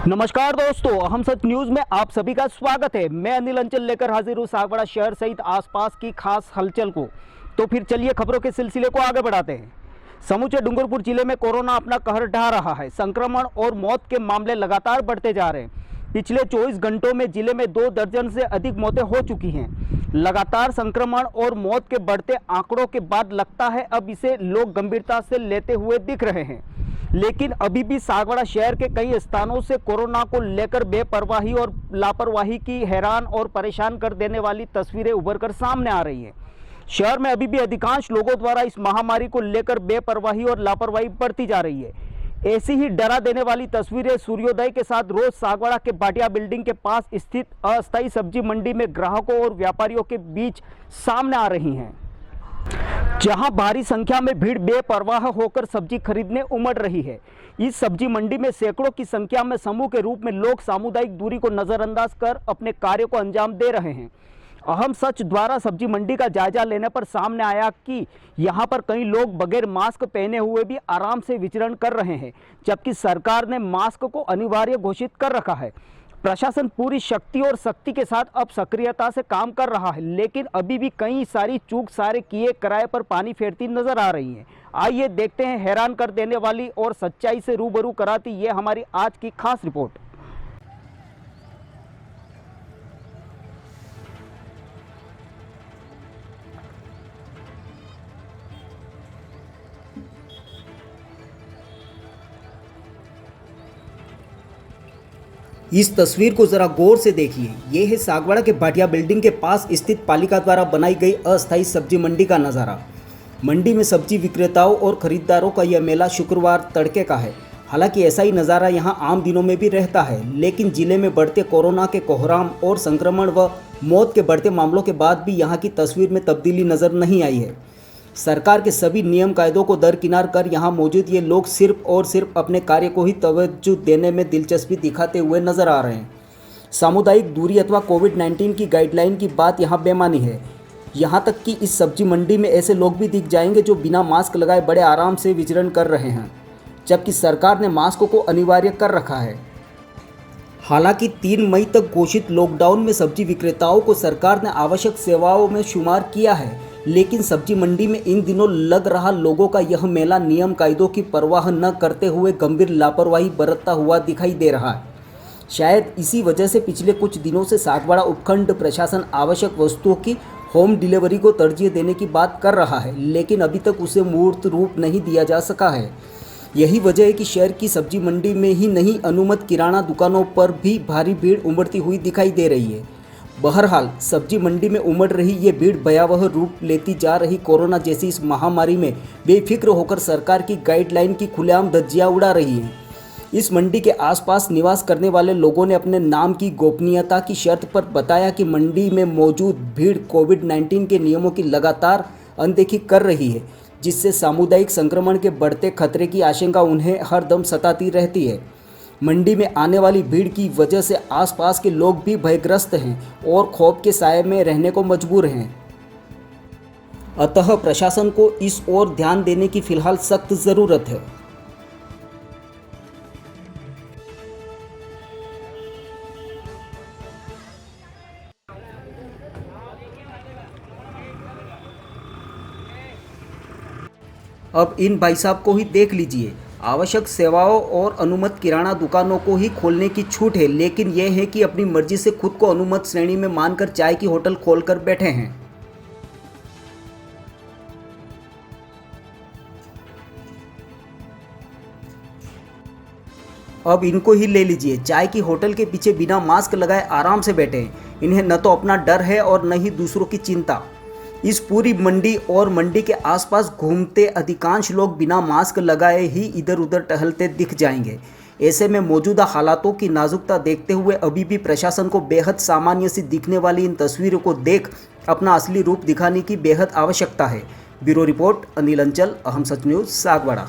नमस्कार दोस्तों, अहम सच न्यूज में आप सभी का स्वागत है। मैं अनिल अंचल लेकर हाजिर हूँ सागवाड़ा शहर सहित आसपास की खास हलचल को। तो फिर चलिए खबरों के सिलसिले को आगे बढ़ाते हैं। समूचे डूंगरपुर जिले में कोरोना अपना कहर ढा रहा है। संक्रमण और मौत के मामले लगातार बढ़ते जा रहे हैं। पिछले 24 घंटों में जिले में 2 दर्जन से अधिक मौतें हो चुकी हैं। लगातार संक्रमण और मौत के बढ़ते आंकड़ों के बाद लगता है अब इसे लोग गंभीरता से लेते हुए दिख रहे हैं, लेकिन अभी भी सागवाड़ा शहर के कई स्थानों से कोरोना को लेकर बेपरवाही और लापरवाही की हैरान और परेशान कर देने वाली तस्वीरें उभरकर सामने आ रही हैं। शहर में अभी भी अधिकांश लोगों द्वारा इस महामारी को लेकर बेपरवाही और लापरवाही बढ़ती जा रही है। ऐसी ही डरा देने वाली तस्वीरें सूर्योदय के साथ रोज सागवाड़ा के भाटिया बिल्डिंग के पास स्थित अस्थायी सब्जी मंडी में ग्राहकों और व्यापारियों के बीच सामने आ रही हैं, जहां भारी संख्या में भीड़ बेपरवाह होकर सब्जी खरीदने उमड़ रही है। इस सब्जी मंडी में सैकड़ों की संख्या में समूह के रूप में लोग सामुदायिक दूरी को नजरअंदाज कर अपने कार्य को अंजाम दे रहे हैं। अहम सच द्वारा सब्जी मंडी का जायजा लेने पर सामने आया कि यहां पर कई लोग बगैर मास्क पहने हुए भी आराम से विचरण कर रहे हैं, जबकि सरकार ने मास्क को अनिवार्य घोषित कर रखा है। प्रशासन पूरी शक्ति और सख्ती के साथ अब सक्रियता से काम कर रहा है, लेकिन अभी भी कई सारी चूक सारे किए किराए पर पानी फेरती नजर आ रही हैं। आइए देखते हैं हैरान कर देने वाली और सच्चाई से रूबरू कराती ये हमारी आज की खास रिपोर्ट। इस तस्वीर को जरा गौर से देखिए। ये है सागवाड़ा के भाटिया बिल्डिंग के पास स्थित पालिका द्वारा बनाई गई अस्थायी सब्जी मंडी का नज़ारा। मंडी में सब्जी विक्रेताओं और खरीदारों का यह मेला शुक्रवार तड़के का है। हालांकि ऐसा ही नज़ारा यहां आम दिनों में भी रहता है, लेकिन जिले में बढ़ते कोरोना के कोहराम और संक्रमण व मौत के बढ़ते मामलों के बाद भी यहाँ की तस्वीर में तब्दीली नज़र नहीं आई है। सरकार के सभी नियम कायदों को दरकिनार कर यहाँ मौजूद ये लोग सिर्फ और सिर्फ अपने कार्य को ही तवज्जो देने में दिलचस्पी दिखाते हुए नजर आ रहे हैं। सामुदायिक दूरी अथवा कोविड-19 की गाइडलाइन की बात यहाँ बेमानी है। यहाँ तक कि इस सब्जी मंडी में ऐसे लोग भी दिख जाएंगे जो बिना मास्क लगाए बड़े आराम से विचरण कर रहे हैं, जबकि सरकार ने मास्क को अनिवार्य कर रखा है। हालांकि 3 मई तक घोषित लॉकडाउन में सब्जी विक्रेताओं को सरकार ने आवश्यक सेवाओं में शुमार किया है, लेकिन सब्जी मंडी में इन दिनों लग रहा लोगों का यह मेला नियम कायदों की परवाह न करते हुए गंभीर लापरवाही बरतता हुआ दिखाई दे रहा है। शायद इसी वजह से पिछले कुछ दिनों से सागवाड़ा उपखंड प्रशासन आवश्यक वस्तुओं की होम डिलीवरी को तरजीह देने की बात कर रहा है, लेकिन अभी तक उसे मूर्त रूप नहीं दिया जा सका है। यही वजह है कि शहर की सब्जी मंडी में ही नहीं, अनुमत किराना दुकानों पर भी भारी भीड़ उमड़ती हुई दिखाई दे रही है। बहरहाल सब्जी मंडी में उमड़ रही ये भीड़ भयावह रूप लेती जा रही कोरोना जैसी इस महामारी में बेफिक्र होकर सरकार की गाइडलाइन की खुलेआम धज्जियां उड़ा रही हैं। इस मंडी के आसपास निवास करने वाले लोगों ने अपने नाम की गोपनीयता की शर्त पर बताया कि मंडी में मौजूद भीड़ कोविड-19 के नियमों की लगातार अनदेखी कर रही है, जिससे सामुदायिक संक्रमण के बढ़ते खतरे की आशंका उन्हें हर दम सताती रहती है। मंडी में आने वाली भीड़ की वजह से आसपास के लोग भी भयग्रस्त हैं और खौफ के साए में रहने को मजबूर हैं। अतः प्रशासन को इस ओर ध्यान देने की फिलहाल सख्त ज़रूरत है। अब इन भाई साहब को ही देख लीजिए। आवश्यक सेवाओं और अनुमत किराना दुकानों को ही खोलने की छूट है, लेकिन यह है कि अपनी मर्जी से खुद को अनुमत श्रेणी में मानकर चाय की होटल खोलकर बैठे हैं। अब इनको ही ले लीजिए, चाय की होटल के पीछे बिना मास्क लगाए आराम से बैठे हैं। इन्हें न तो अपना डर है और न ही दूसरों की चिंता। इस पूरी मंडी और मंडी के आसपास घूमते अधिकांश लोग बिना मास्क लगाए ही इधर उधर टहलते दिख जाएंगे। ऐसे में मौजूदा हालातों की नाजुकता देखते हुए अभी भी प्रशासन को बेहद सामान्य सी दिखने वाली इन तस्वीरों को देख अपना असली रूप दिखाने की बेहद आवश्यकता है। ब्यूरो रिपोर्ट, अनिल अंचल, अहम सच न्यूज़, सागवाड़ा।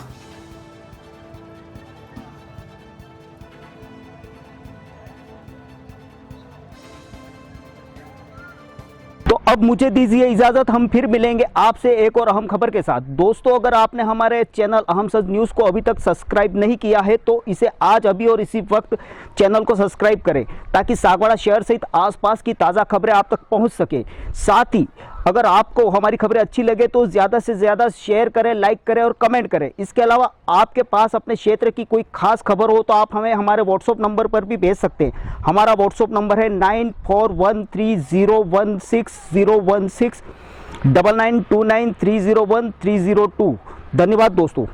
तो अब मुझे दीजिए इजाजत, हम फिर मिलेंगे आपसे एक और अहम खबर के साथ। दोस्तों, अगर आपने हमारे चैनल अहम सच न्यूज़ को अभी तक सब्सक्राइब नहीं किया है तो इसे आज अभी और इसी वक्त चैनल को सब्सक्राइब करें, ताकि सागवाड़ा शहर सहित आसपास की ताज़ा खबरें आप तक पहुंच सके। साथ ही अगर आपको हमारी खबरें अच्छी लगे तो ज़्यादा से ज़्यादा शेयर करें, लाइक करें और कमेंट करें। इसके अलावा आपके पास अपने क्षेत्र की कोई खास खबर हो तो आप हमें हमारे व्हाट्सएप नंबर पर भी भेज सकते हैं। हमारा व्हाट्सएप नंबर है 9413016016 9929301302। धन्यवाद दोस्तों।